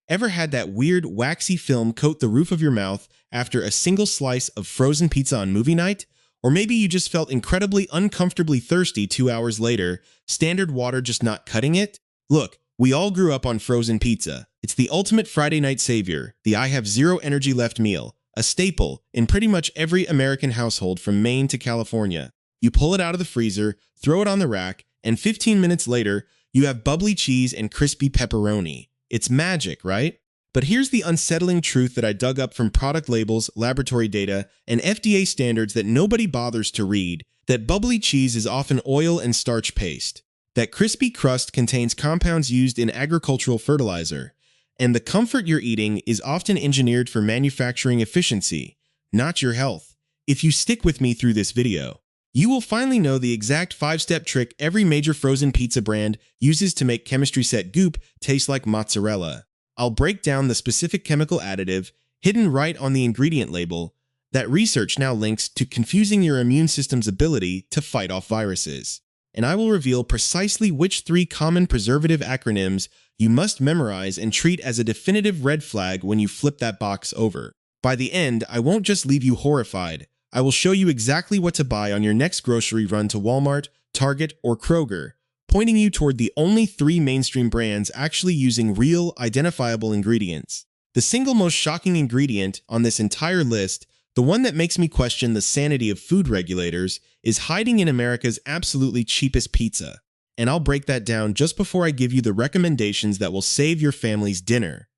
Ever had that weird, waxy film coat the roof of your mouth after a single slice of frozen pizza on movie night? Or maybe you just felt incredibly uncomfortably thirsty 2 hours later, standard water just not cutting it? Look, we all grew up on frozen pizza. It's the ultimate Friday night savior, the I have zero energy left meal, a staple in pretty much every American household from Maine to California. You pull it out of the freezer, throw it on the rack, and 15 minutes later, you have bubbly cheese and crispy pepperoni. It's magic, right? But here's the unsettling truth that I dug up from product labels, laboratory data, and FDA standards that nobody bothers to read, that bubbly cheese is often oil and starch paste, that crispy crust contains compounds used in agricultural fertilizer, and the comfort you're eating is often engineered for manufacturing efficiency, not your health. If you stick with me through this video, you will finally know the exact 5-step trick every major frozen pizza brand uses to make chemistry set goop taste like mozzarella. I'll break down the specific chemical additive hidden right on the ingredient label that research now links to confusing your immune system's ability to fight off viruses. And I will reveal precisely which 3 common preservative acronyms you must memorize and treat as a definitive red flag when you flip that box over. By the end, I won't just leave you horrified. I will show you exactly what to buy on your next grocery run to Walmart, Target, or Kroger, pointing you toward the only 3 mainstream brands actually using real, identifiable ingredients. The single most shocking ingredient on this entire list, the one that makes me question the sanity of food regulators, is hiding in America's absolutely cheapest pizza. And I'll break that down just before I give you the recommendations that will save your family's dinner.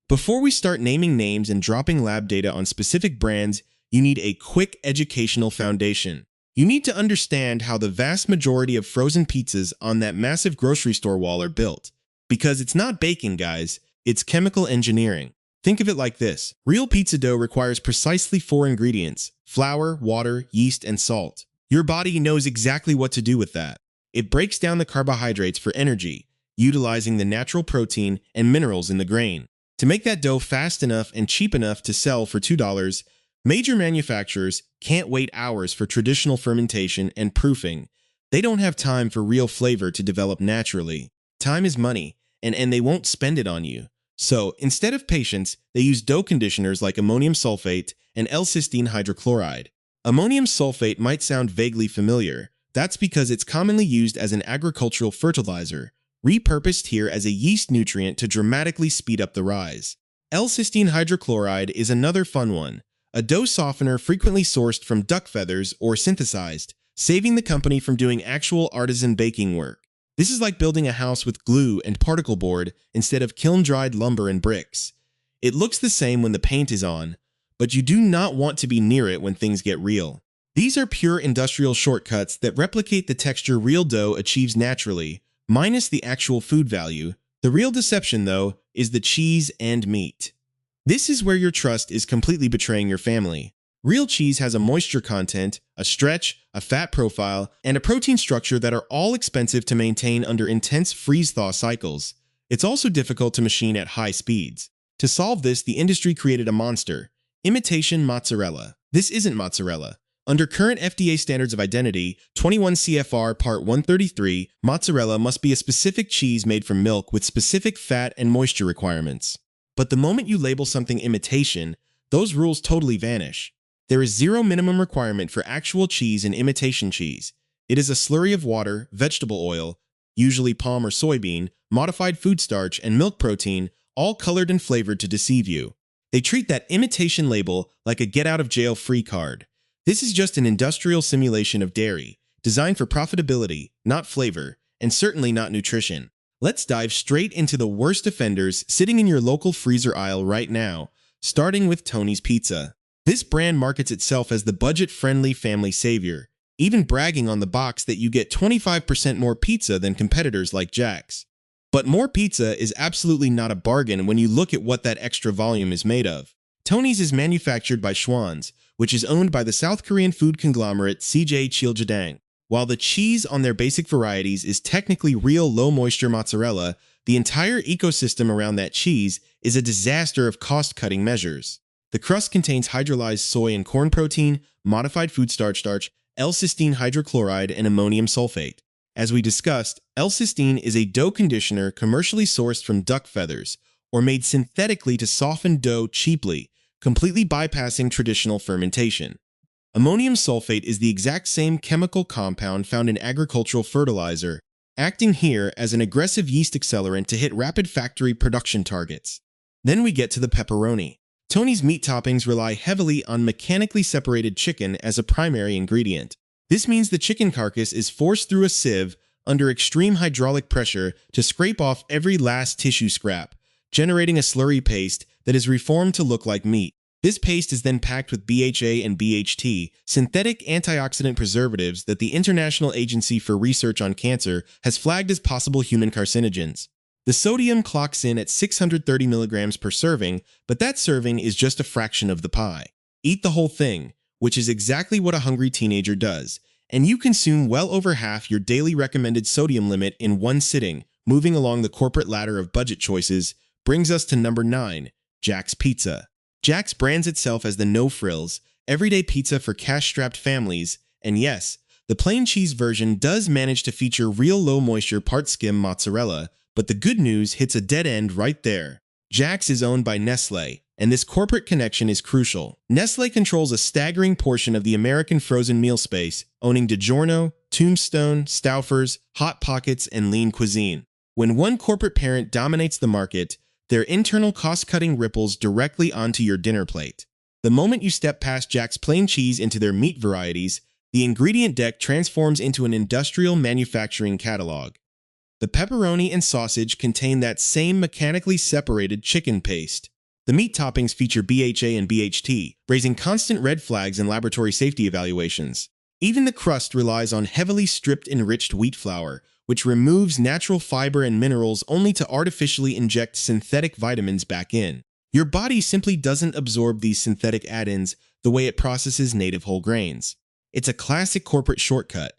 Before we start naming names and dropping lab data on specific brands, you need a quick educational foundation. You need to understand how the vast majority of frozen pizzas on that massive grocery store wall are built. Because it's not baking, guys, it's chemical engineering. Think of it like this. Real pizza dough requires precisely 4 ingredients: flour, water, yeast, and salt. Your body knows exactly what to do with that. It breaks down the carbohydrates for energy, utilizing the natural protein and minerals in the grain. To make that dough fast enough and cheap enough to sell for $2, major manufacturers can't wait hours for traditional fermentation and proofing. They don't have time for real flavor to develop naturally. Time is money, and they won't spend it on you. So, instead of patience, they use dough conditioners like ammonium sulfate and L-cysteine hydrochloride. Ammonium sulfate might sound vaguely familiar. That's because it's commonly used as an agricultural fertilizer, repurposed here as a yeast nutrient to dramatically speed up the rise. L-cysteine hydrochloride is another fun one. A dough softener frequently sourced from duck feathers or synthesized, saving the company from doing actual artisan baking work. This is like building a house with glue and particle board instead of kiln-dried lumber and bricks. It looks the same when the paint is on, but you do not want to be near it when things get real. These are pure industrial shortcuts that replicate the texture real dough achieves naturally, minus the actual food value. The real deception, though, is the cheese and meat. This is where your trust is completely betraying your family. Real cheese has a moisture content, a stretch, a fat profile, and a protein structure that are all expensive to maintain under intense freeze-thaw cycles. It's also difficult to machine at high speeds. To solve this, the industry created a monster: imitation mozzarella. This isn't mozzarella. Under current FDA standards of identity, 21 CFR Part 133, mozzarella must be a specific cheese made from milk with specific fat and moisture requirements. But the moment you label something imitation, those rules totally vanish. There is zero minimum requirement for actual cheese in imitation cheese. It is a slurry of water, vegetable oil, usually palm or soybean, modified food starch, and milk protein, all colored and flavored to deceive you. They treat that imitation label like a get-out-of-jail-free card. This is just an industrial simulation of dairy, designed for profitability, not flavor, and certainly not nutrition. Let's dive straight into the worst offenders sitting in your local freezer aisle right now, starting with Tony's Pizza. This brand markets itself as the budget-friendly family savior, even bragging on the box that you get 25% more pizza than competitors like Jack's. But more pizza is absolutely not a bargain when you look at what that extra volume is made of. Tony's is manufactured by Schwan's, which is owned by the South Korean food conglomerate CJ Cheiljedang. While the cheese on their basic varieties is technically real low-moisture mozzarella, the entire ecosystem around that cheese is a disaster of cost-cutting measures. The crust contains hydrolyzed soy and corn protein, modified food starch, L-cysteine hydrochloride, and ammonium sulfate. As we discussed, L-cysteine is a dough conditioner commercially sourced from duck feathers, or made synthetically to soften dough cheaply, completely bypassing traditional fermentation. Ammonium sulfate is the exact same chemical compound found in agricultural fertilizer, acting here as an aggressive yeast accelerant to hit rapid factory production targets. Then we get to the pepperoni. Tony's meat toppings rely heavily on mechanically separated chicken as a primary ingredient. This means the chicken carcass is forced through a sieve under extreme hydraulic pressure to scrape off every last tissue scrap, generating a slurry paste that is reformed to look like meat. This paste is then packed with BHA and BHT, synthetic antioxidant preservatives that the International Agency for Research on Cancer has flagged as possible human carcinogens. The sodium clocks in at 630 milligrams per serving, but that serving is just a fraction of the pie. Eat the whole thing, which is exactly what a hungry teenager does, and you consume well over half your daily recommended sodium limit in one sitting. Moving along the corporate ladder of budget choices brings us to number 9, Jack's Pizza. Jack's brands itself as the no-frills, everyday pizza for cash-strapped families, and yes, the plain cheese version does manage to feature real low-moisture part-skim mozzarella, but the good news hits a dead end right there. Jack's is owned by Nestlé, and this corporate connection is crucial. Nestlé controls a staggering portion of the American frozen meal space, owning DiGiorno, Tombstone, Stouffer's, Hot Pockets, and Lean Cuisine. When one corporate parent dominates the market, their internal cost-cutting ripples directly onto your dinner plate. The moment you step past Jack's plain cheese into their meat varieties, the ingredient deck transforms into an industrial manufacturing catalog. The pepperoni and sausage contain that same mechanically separated chicken paste. The meat toppings feature BHA and BHT, raising constant red flags in laboratory safety evaluations. Even the crust relies on heavily stripped enriched wheat flour, which removes natural fiber and minerals only to artificially inject synthetic vitamins back in. Your body simply doesn't absorb these synthetic add-ins the way it processes native whole grains. It's a classic corporate shortcut.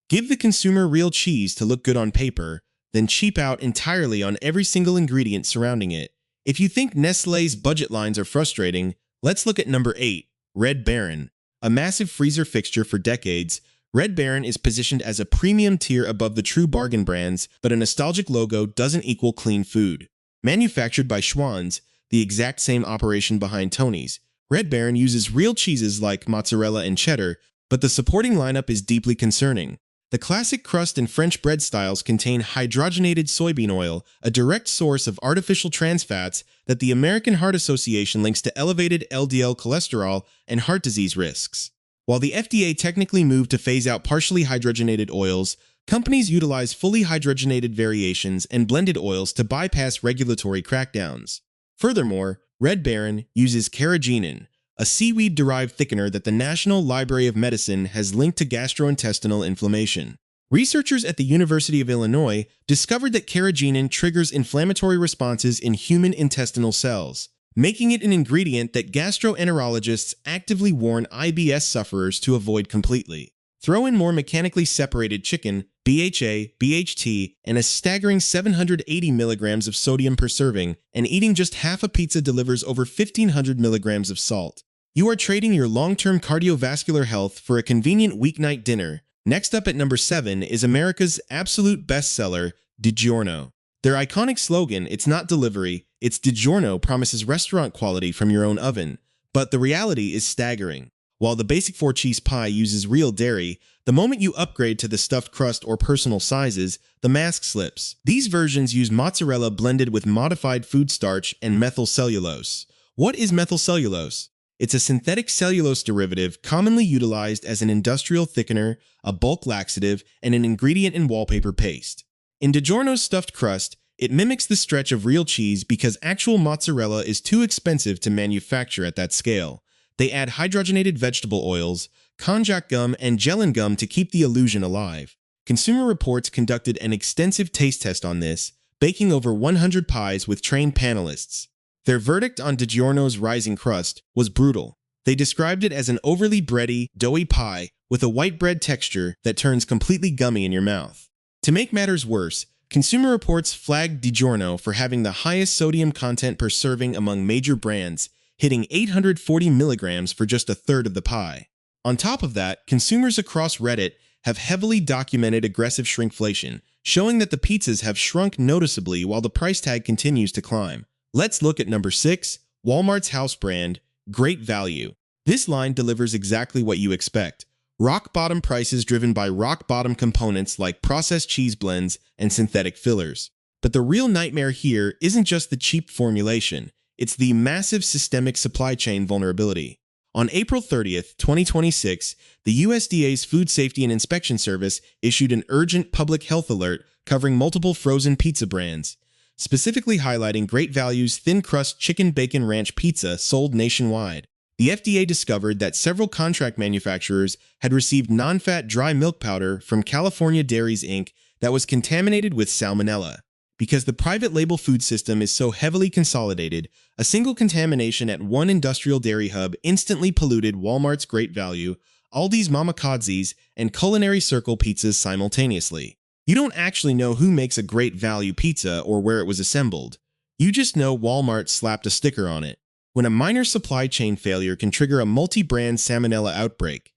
Give the consumer real cheese to look good on paper, then cheap out entirely on every single ingredient surrounding it. If you think Nestlé's budget lines are frustrating, let's look at number 8, Red Baron. A massive freezer fixture for decades, Red Baron is positioned as a premium tier above the true bargain brands, but a nostalgic logo doesn't equal clean food. Manufactured by Schwan's, the exact same operation behind Tony's, Red Baron uses real cheeses like mozzarella and cheddar, but the supporting lineup is deeply concerning. The classic crust and French bread styles contain hydrogenated soybean oil, a direct source of artificial trans fats that the American Heart Association links to elevated LDL cholesterol and heart disease risks. While the FDA technically moved to phase out partially hydrogenated oils, companies utilize fully hydrogenated variations and blended oils to bypass regulatory crackdowns. Furthermore, Red Baron uses carrageenan, a seaweed-derived thickener that the National Library of Medicine has linked to gastrointestinal inflammation. Researchers at the University of Illinois discovered that carrageenan triggers inflammatory responses in human intestinal cells, making it an ingredient that gastroenterologists actively warn IBS sufferers to avoid completely. Throw in more mechanically separated chicken, BHA, BHT, and a staggering 780 milligrams of sodium per serving, and eating just half a pizza delivers over 1,500 milligrams of salt. You are trading your long-term cardiovascular health for a convenient weeknight dinner. Next up at number 7 is America's absolute bestseller, DiGiorno. Their iconic slogan, "It's not delivery, it's DiGiorno," promises restaurant quality from your own oven. But the reality is staggering. While the basic 4-cheese pie uses real dairy, the moment you upgrade to the stuffed crust or personal sizes, the mask slips. These versions use mozzarella blended with modified food starch and methyl cellulose. What is methyl cellulose? It's a synthetic cellulose derivative commonly utilized as an industrial thickener, a bulk laxative, and an ingredient in wallpaper paste. In DiGiorno's stuffed crust, it mimics the stretch of real cheese because actual mozzarella is too expensive to manufacture at that scale. They add hydrogenated vegetable oils, konjac gum, and gellan gum to keep the illusion alive. Consumer Reports conducted an extensive taste test on this, baking over 100 pies with trained panelists. Their verdict on DiGiorno's rising crust was brutal. They described it as an overly bready, doughy pie with a white bread texture that turns completely gummy in your mouth. To make matters worse, Consumer Reports flagged DiGiorno for having the highest sodium content per serving among major brands, hitting 840 milligrams for just a third of the pie. On top of that, consumers across Reddit have heavily documented aggressive shrinkflation, showing that the pizzas have shrunk noticeably while the price tag continues to climb. Let's look at number 6, Walmart's house brand, Great Value. This line delivers exactly what you expect. Rock-bottom prices driven by rock-bottom components like processed cheese blends and synthetic fillers. But the real nightmare here isn't just the cheap formulation, it's the massive systemic supply chain vulnerability. On April 30th, 2026, the USDA's Food Safety and Inspection Service issued an urgent public health alert covering multiple frozen pizza brands, specifically highlighting Great Value's thin crust chicken bacon ranch pizza sold nationwide. The FDA discovered that several contract manufacturers had received non-fat dry milk powder from California Dairies Inc. that was contaminated with salmonella. Because the private label food system is so heavily consolidated, a single contamination at one industrial dairy hub instantly polluted Walmart's Great Value, Aldi's Mamakadzi's, and Culinary Circle pizzas simultaneously. You don't actually know who makes a Great Value pizza or where it was assembled. You just know Walmart slapped a sticker on it. When a minor supply chain failure can trigger a multi-brand salmonella outbreak,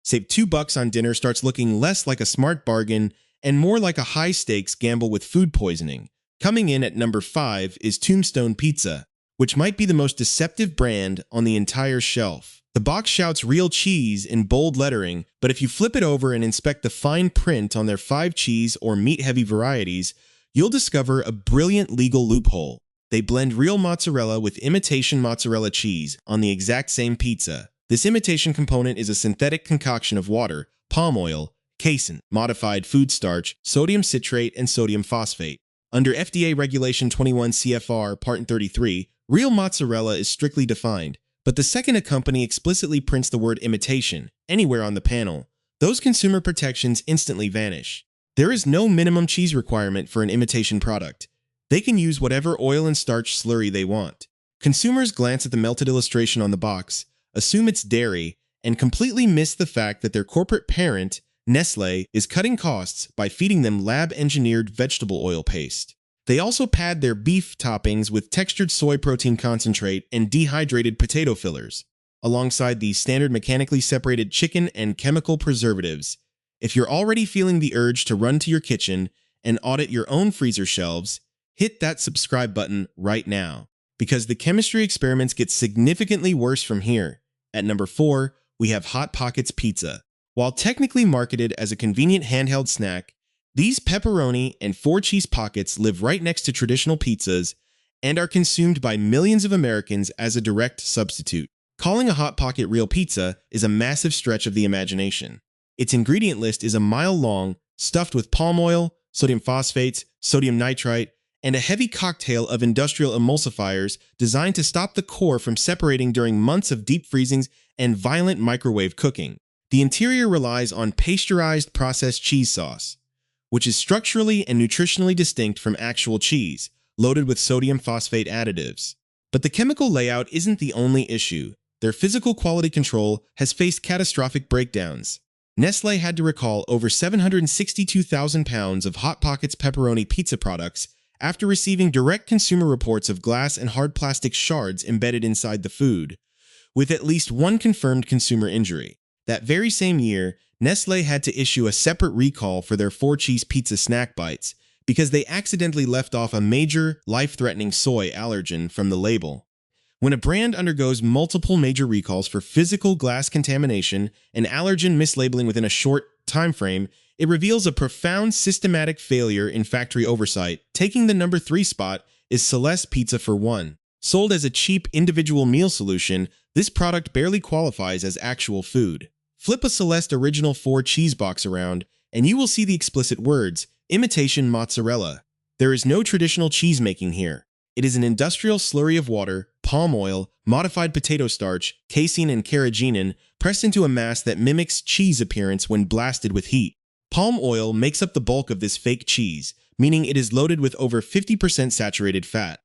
save $2 on dinner starts looking less like a smart bargain and more like a high-stakes gamble with food poisoning. Coming in at number 5 is Tombstone Pizza, which might be the most deceptive brand on the entire shelf. The box shouts real cheese in bold lettering, but if you flip it over and inspect the fine print on their 5 cheese or meat-heavy varieties, you'll discover a brilliant legal loophole. They blend real mozzarella with imitation mozzarella cheese on the exact same pizza. This imitation component is a synthetic concoction of water, palm oil, casein, modified food starch, sodium citrate, and sodium phosphate. Under FDA Regulation 21 CFR Part 33, real mozzarella is strictly defined, but the second a company explicitly prints the word imitation anywhere on the panel, those consumer protections instantly vanish. There is no minimum cheese requirement for an imitation product. They can use whatever oil and starch slurry they want. Consumers glance at the melted illustration on the box, assume it's dairy, and completely miss the fact that their corporate parent, Nestlé, is cutting costs by feeding them lab-engineered vegetable oil paste. They also pad their beef toppings with textured soy protein concentrate and dehydrated potato fillers, alongside the standard mechanically separated chicken and chemical preservatives. If you're already feeling the urge to run to your kitchen and audit your own freezer shelves, hit that subscribe button right now, because the chemistry experiments get significantly worse from here. At number 4, we have Hot Pockets Pizza. While technically marketed as a convenient handheld snack, these pepperoni and 4-cheese pockets live right next to traditional pizzas and are consumed by millions of Americans as a direct substitute. Calling a Hot Pocket real pizza is a massive stretch of the imagination. Its ingredient list is a mile long, stuffed with palm oil, sodium phosphates, sodium nitrite, and a heavy cocktail of industrial emulsifiers designed to stop the core from separating during months of deep freezings and violent microwave cooking. The interior relies on pasteurized processed cheese sauce, which is structurally and nutritionally distinct from actual cheese, loaded with sodium phosphate additives. But the chemical layout isn't the only issue. Their physical quality control has faced catastrophic breakdowns. Nestlé had to recall over 762,000 pounds of Hot Pockets pepperoni pizza products after receiving direct consumer reports of glass and hard plastic shards embedded inside the food, with at least one confirmed consumer injury. That very same year, Nestlé had to issue a separate recall for their 4-cheese pizza snack bites because they accidentally left off a major, life-threatening soy allergen from the label. When a brand undergoes multiple major recalls for physical glass contamination and allergen mislabeling within a short time frame, it reveals a profound systematic failure in factory oversight. Taking the number 3 spot is Celeste Pizza for One. Sold as a cheap individual meal solution, this product barely qualifies as actual food. Flip a Celeste Original 4 cheese box around, and you will see the explicit words, imitation mozzarella. There is no traditional cheese making here. It is an industrial slurry of water, palm oil, modified potato starch, casein, and carrageenan pressed into a mass that mimics cheese appearance when blasted with heat. Palm oil makes up the bulk of this fake cheese, meaning it is loaded with over 50% saturated fat.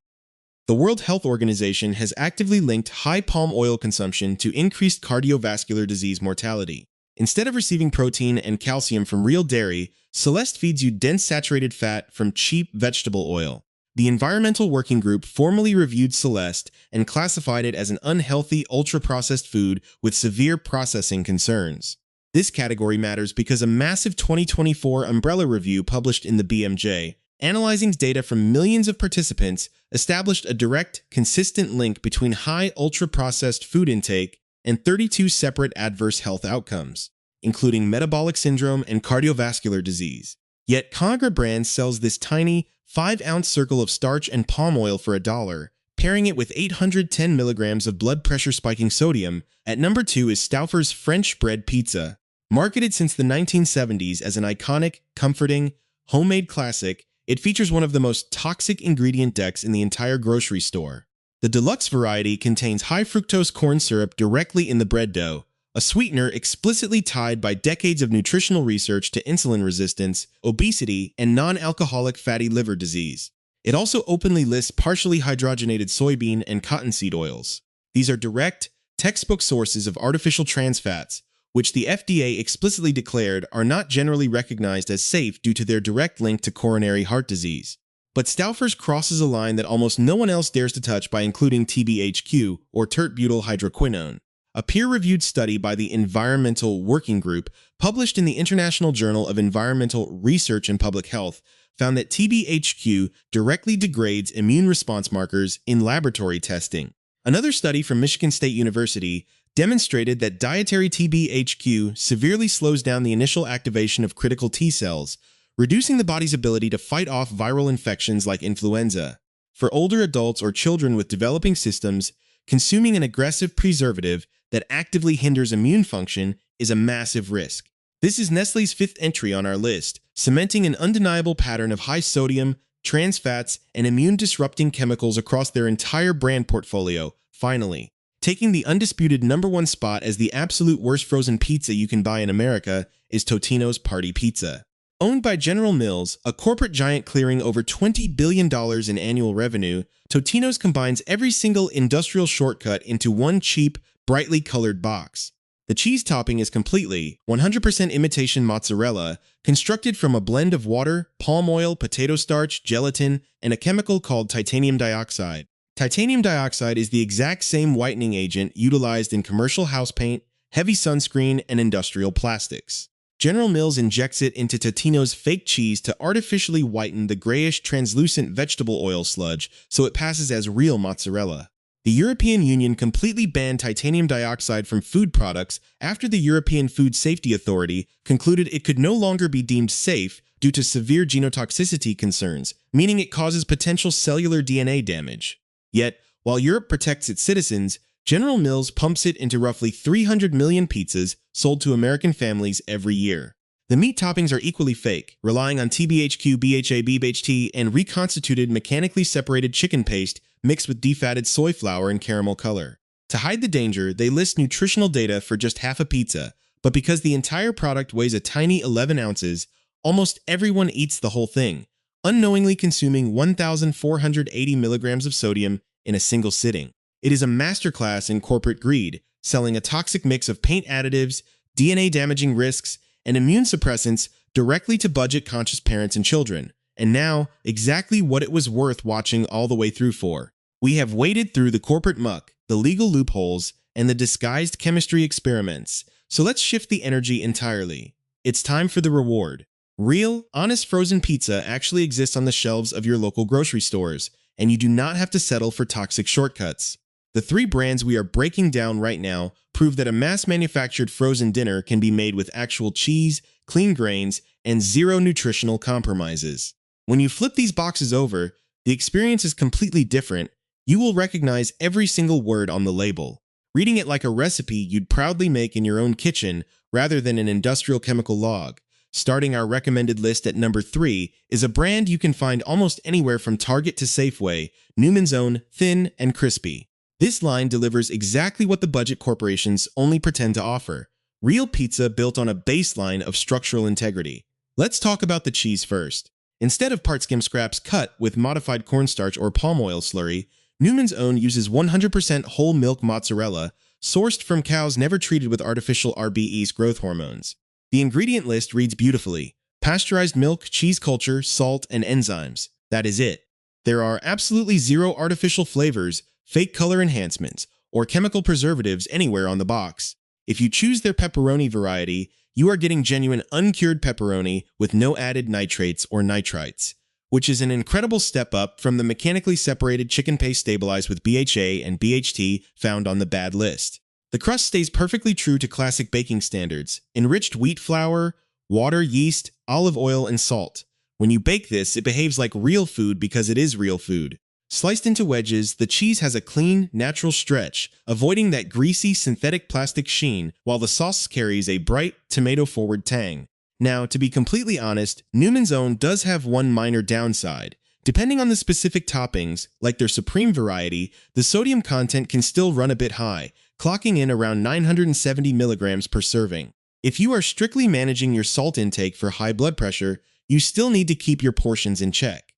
The World Health Organization has actively linked high palm oil consumption to increased cardiovascular disease mortality. Instead of receiving protein and calcium from real dairy, Celeste feeds you dense saturated fat from cheap vegetable oil. The Environmental Working Group formally reviewed Celeste and classified it as an unhealthy, ultra-processed food with severe processing concerns. This category matters because a massive 2024 umbrella review published in the BMJ analyzing data from millions of participants established a direct, consistent link between high ultra-processed food intake and 32 separate adverse health outcomes, including metabolic syndrome and cardiovascular disease. Yet Conagra Brands sells this tiny 5-ounce circle of starch and palm oil for $1, pairing it with 810 milligrams of blood pressure spiking sodium. At number 2 is Stauffer's French bread pizza. Marketed since the 1970s as an iconic, comforting, homemade classic, it features one of the most toxic ingredient decks in the entire grocery store. The deluxe variety contains high fructose corn syrup directly in the bread dough, a sweetener explicitly tied by decades of nutritional research to insulin resistance, obesity, and non-alcoholic fatty liver disease. It also openly lists partially hydrogenated soybean and cottonseed oils. These are direct, textbook sources of artificial trans fats, which the FDA explicitly declared are not generally recognized as safe due to their direct link to coronary heart disease. But Stauffer's crosses a line that almost no one else dares to touch by including TBHQ, or tert-butyl hydroquinone. A peer-reviewed study by the Environmental Working Group, published in the International Journal of Environmental Research and Public Health, found that TBHQ directly degrades immune response markers in laboratory testing. Another study from Michigan State University demonstrated that dietary TBHQ severely slows down the initial activation of critical T cells, reducing the body's ability to fight off viral infections like influenza. For older adults or children with developing systems, consuming an aggressive preservative that actively hinders immune function is a massive risk. This is Nestlé's 5th entry on our list, cementing an undeniable pattern of high sodium, trans fats, and immune-disrupting chemicals across their entire brand portfolio. Finally, taking the undisputed #1 spot as the absolute worst frozen pizza you can buy in America is Totino's Party Pizza. Owned by General Mills, a corporate giant clearing over $20 billion in annual revenue, Totino's combines every single industrial shortcut into one cheap, brightly colored box. The cheese topping is completely 100% imitation mozzarella, constructed from a blend of water, palm oil, potato starch, gelatin, and a chemical called titanium dioxide. Titanium dioxide is the exact same whitening agent utilized in commercial house paint, heavy sunscreen, and industrial plastics. General Mills injects it into Totino's fake cheese to artificially whiten the grayish, translucent vegetable oil sludge so it passes as real mozzarella. The European Union completely banned titanium dioxide from food products after the European Food Safety Authority concluded it could no longer be deemed safe due to severe genotoxicity concerns, meaning it causes potential cellular DNA damage. Yet, while Europe protects its citizens, General Mills pumps it into roughly 300 million pizzas sold to American families every year. The meat toppings are equally fake, relying on TBHQ, BHA, BHT, and reconstituted mechanically separated chicken paste mixed with defatted soy flour and caramel color. To hide the danger, they list nutritional data for just half a pizza, but because the entire product weighs a tiny 11 ounces, almost everyone eats the whole thing, unknowingly consuming 1,480 milligrams of sodium in a single sitting. It is a masterclass in corporate greed, selling a toxic mix of paint additives, DNA-damaging risks, and immune suppressants directly to budget-conscious parents and children. And now, exactly what it was worth watching all the way through for. We have waded through the corporate muck, the legal loopholes, and the disguised chemistry experiments, so let's shift the energy entirely. It's time for the reward. Real, honest frozen pizza actually exists on the shelves of your local grocery stores, and you do not have to settle for toxic shortcuts. The 3 brands we are breaking down right now prove that a mass-manufactured frozen dinner can be made with actual cheese, clean grains, and zero nutritional compromises. When you flip these boxes over, the experience is completely different. You will recognize every single word on the label, reading it like a recipe you'd proudly make in your own kitchen rather than an industrial chemical log. Starting our recommended list at number 3 is a brand you can find almost anywhere from Target to Safeway, Newman's Own Thin and Crispy. This line delivers exactly what the budget corporations only pretend to offer: real pizza built on a baseline of structural integrity. Let's talk about the cheese first. Instead of part skim scraps cut with modified cornstarch or palm oil slurry, Newman's Own uses 100% whole milk mozzarella, sourced from cows never treated with artificial RBE's growth hormones. The ingredient list reads beautifully: pasteurized milk, cheese culture, salt, and enzymes. That is it. There are absolutely zero artificial flavors, fake color enhancements, or chemical preservatives anywhere on the box. If you choose their pepperoni variety, you are getting genuine uncured pepperoni with no added nitrates or nitrites. which is an incredible step up from the mechanically separated chicken paste stabilized with BHA and BHT found on the bad list. The crust stays perfectly true to classic baking standards: enriched wheat flour, water, yeast, olive oil, and salt. When you bake this, it behaves like real food because it is real food. Sliced into wedges, the cheese has a clean, natural stretch, avoiding that greasy, synthetic plastic sheen, while the sauce carries a bright, tomato-forward tang. Now, to be completely honest, Newman's Own does have one minor downside. Depending on the specific toppings, like their Supreme variety, the sodium content can still run a bit high, clocking in around 970 milligrams per serving. If you are strictly managing your salt intake for high blood pressure, you still need to keep your portions in check.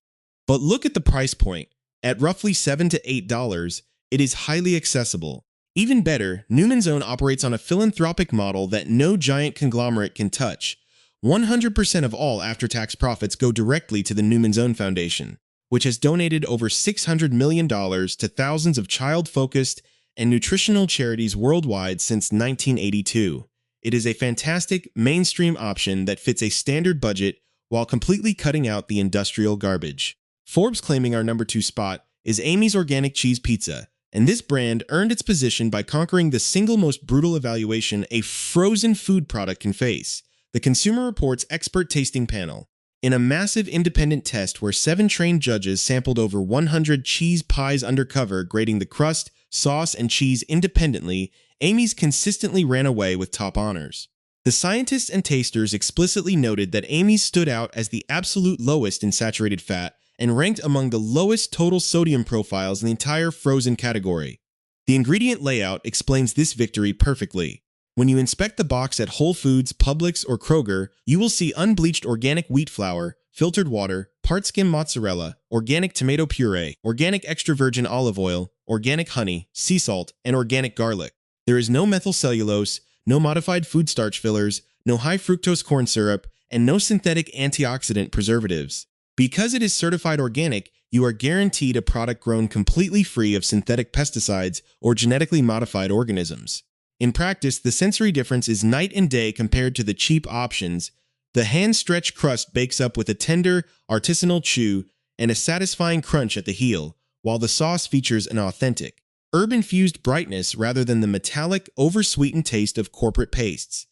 But look at the price point. At roughly $7 to $8, it is highly accessible. Even better, Newman's Own operates on a philanthropic model that no giant conglomerate can touch. 100% of all after-tax profits go directly to the Newman's Own Foundation, which has donated over $600 million to thousands of child-focused and nutritional charities worldwide since 1982. It is a fantastic, mainstream option that fits a standard budget while completely cutting out the industrial garbage. Forbes claiming our number 2 spot is Amy's Organic Cheese Pizza, and this brand earned its position by conquering the single most brutal evaluation a frozen food product can face: the Consumer Reports Expert Tasting Panel. In a massive independent test where 7 trained judges sampled over 100 cheese pies undercover, grading the crust, sauce, and cheese independently, Amy's consistently ran away with top honors. The scientists and tasters explicitly noted that Amy's stood out as the absolute lowest in saturated fat and ranked among the lowest total sodium profiles in the entire frozen category. The ingredient layout explains this victory perfectly. When you inspect the box at Whole Foods, Publix, or Kroger, you will see unbleached organic wheat flour, filtered water, part-skim mozzarella, organic tomato puree, organic extra virgin olive oil, organic honey, sea salt, and organic garlic. There is no methyl cellulose, no modified food starch fillers, no high fructose corn syrup, and no synthetic antioxidant preservatives. Because it is certified organic, you are guaranteed a product grown completely free of synthetic pesticides or genetically modified organisms. In practice, the sensory difference is night and day compared to the cheap options. The hand-stretched crust bakes up with a tender, artisanal chew and a satisfying crunch at the heel, while the sauce features an authentic, herb-infused brightness rather than the metallic, over-sweetened taste of corporate pastes.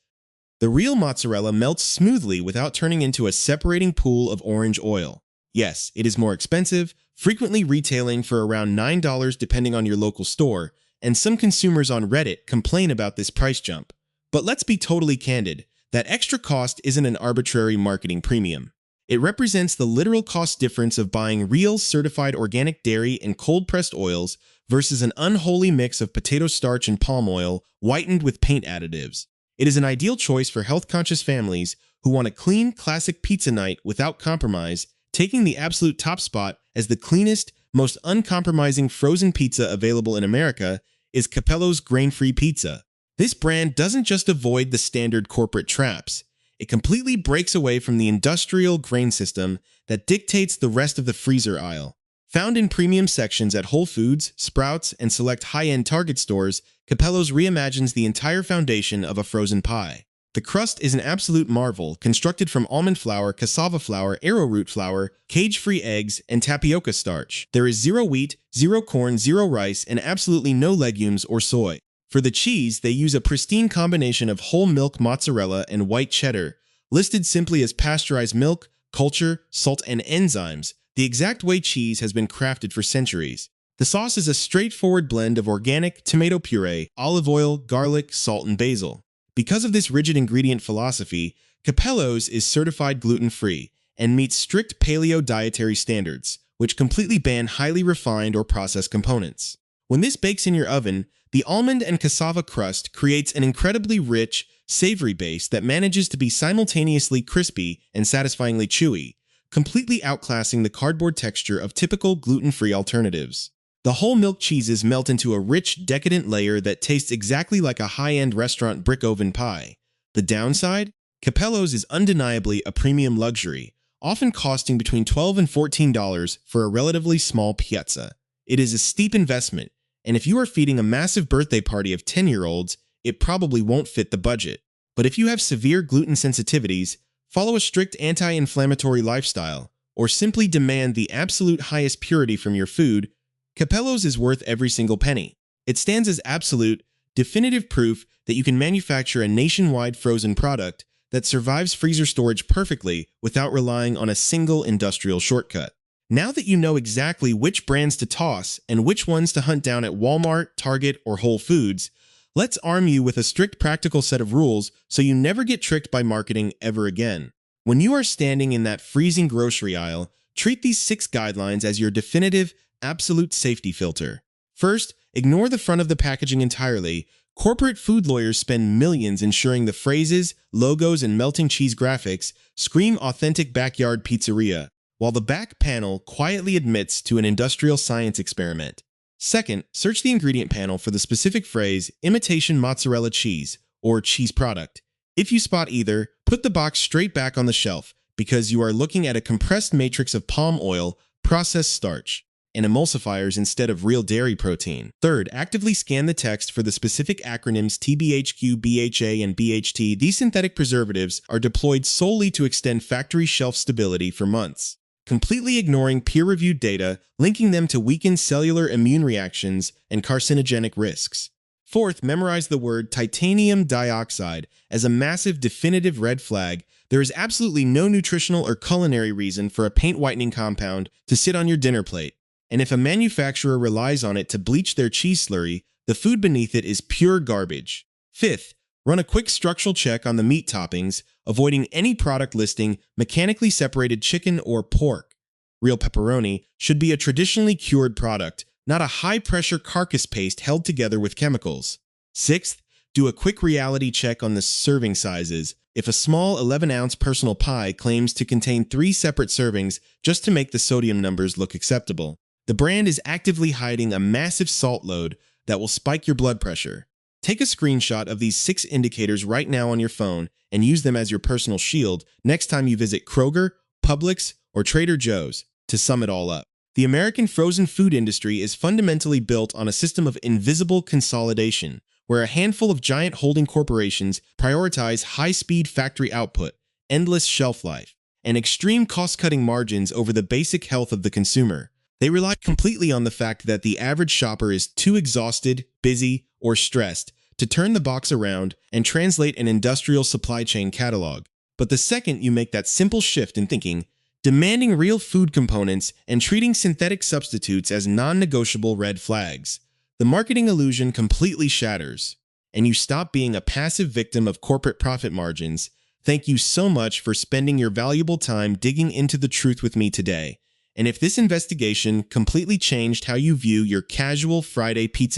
The real mozzarella melts smoothly without turning into a separating pool of orange oil. Yes, it is more expensive, frequently retailing for around $9 depending on your local store, and some consumers on Reddit complain about this price jump. But let's be totally candid, that extra cost isn't an arbitrary marketing premium. It represents the literal cost difference of buying real certified organic dairy and cold-pressed oils versus an unholy mix of potato starch and palm oil whitened with paint additives. It is an ideal choice for health-conscious families who want a clean, classic pizza night without compromise, taking the absolute top spot as the cleanest, most uncompromising frozen pizza available in America is Capello's Grain-Free Pizza. This brand doesn't just avoid the standard corporate traps. It completely breaks away from the industrial grain system that dictates the rest of the freezer aisle. Found in premium sections at Whole Foods, Sprouts, and select high-end Target stores, Capello's reimagines the entire foundation of a frozen pie. The crust is an absolute marvel, constructed from almond flour, cassava flour, arrowroot flour, cage-free eggs, and tapioca starch. There is zero wheat, zero corn, zero rice, and absolutely no legumes or soy. For the cheese, they use a pristine combination of whole milk mozzarella and white cheddar, listed simply as pasteurized milk, culture, salt, and enzymes, the exact way cheese has been crafted for centuries. The sauce is a straightforward blend of organic, tomato puree, olive oil, garlic, salt, and basil. Because of this rigid ingredient philosophy, Capello's is certified gluten-free and meets strict paleo dietary standards, which completely ban highly refined or processed components. When this bakes in your oven, the almond and cassava crust creates an incredibly rich, savory base that manages to be simultaneously crispy and satisfyingly chewy, completely outclassing the cardboard texture of typical gluten-free alternatives. The whole milk cheeses melt into a rich, decadent layer that tastes exactly like a high-end restaurant brick oven pie. The downside? Capello's is undeniably a premium luxury, often costing between $12 and $14 for a relatively small pizza. It is a steep investment, and if you are feeding a massive birthday party of 10-year-olds, it probably won't fit the budget. But if you have severe gluten sensitivities, follow a strict anti-inflammatory lifestyle, or simply demand the absolute highest purity from your food, Capello's is worth every single penny. It stands as absolute, definitive proof that you can manufacture a nationwide frozen product that survives freezer storage perfectly without relying on a single industrial shortcut. Now that you know exactly which brands to toss and which ones to hunt down at Walmart, Target, or Whole Foods, let's arm you with a strict practical set of rules so you never get tricked by marketing ever again. When you are standing in that freezing grocery aisle, treat these 6 guidelines as your definitive, absolute safety filter. First, ignore the front of the packaging entirely. Corporate food lawyers spend millions ensuring the phrases, logos, and melting cheese graphics scream authentic backyard pizzeria, while the back panel quietly admits to an industrial science experiment. Second, search the ingredient panel for the specific phrase imitation mozzarella cheese or cheese product. If you spot either, put the box straight back on the shelf because you are looking at a compressed matrix of palm oil, processed starch, and emulsifiers instead of real dairy protein. Third, actively scan the text for the specific acronyms TBHQ, BHA, and BHT. These synthetic preservatives are deployed solely to extend factory shelf stability for months, completely ignoring peer-reviewed data, linking them to weakened cellular immune reactions and carcinogenic risks. Fourth, memorize the word titanium dioxide as a massive definitive red flag. There is absolutely no nutritional or culinary reason for a paint whitening compound to sit on your dinner plate. And if a manufacturer relies on it to bleach their cheese slurry, the food beneath it is pure garbage. Fifth, run a quick structural check on the meat toppings, avoiding any product listing mechanically separated chicken or pork. Real pepperoni should be a traditionally cured product, not a high-pressure carcass paste held together with chemicals. Sixth, do a quick reality check on the serving sizes. If a small 11-ounce personal pie claims to contain 3 separate servings just to make the sodium numbers look acceptable, the brand is actively hiding a massive salt load that will spike your blood pressure. Take a screenshot of these 6 indicators right now on your phone and use them as your personal shield next time you visit Kroger, Publix, or Trader Joe's. To sum it all up, the American frozen food industry is fundamentally built on a system of invisible consolidation, where a handful of giant holding corporations prioritize high-speed factory output, endless shelf life, and extreme cost-cutting margins over the basic health of the consumer. They rely completely on the fact that the average shopper is too exhausted, busy, or stressed to turn the box around and translate an industrial supply chain catalog. But the second you make that simple shift in thinking, demanding real food components and treating synthetic substitutes as non-negotiable red flags, the marketing illusion completely shatters, and you stop being a passive victim of corporate profit margins. Thank you so much for spending your valuable time digging into the truth with me today. And if this investigation completely changed how you view your casual Friday pizza night,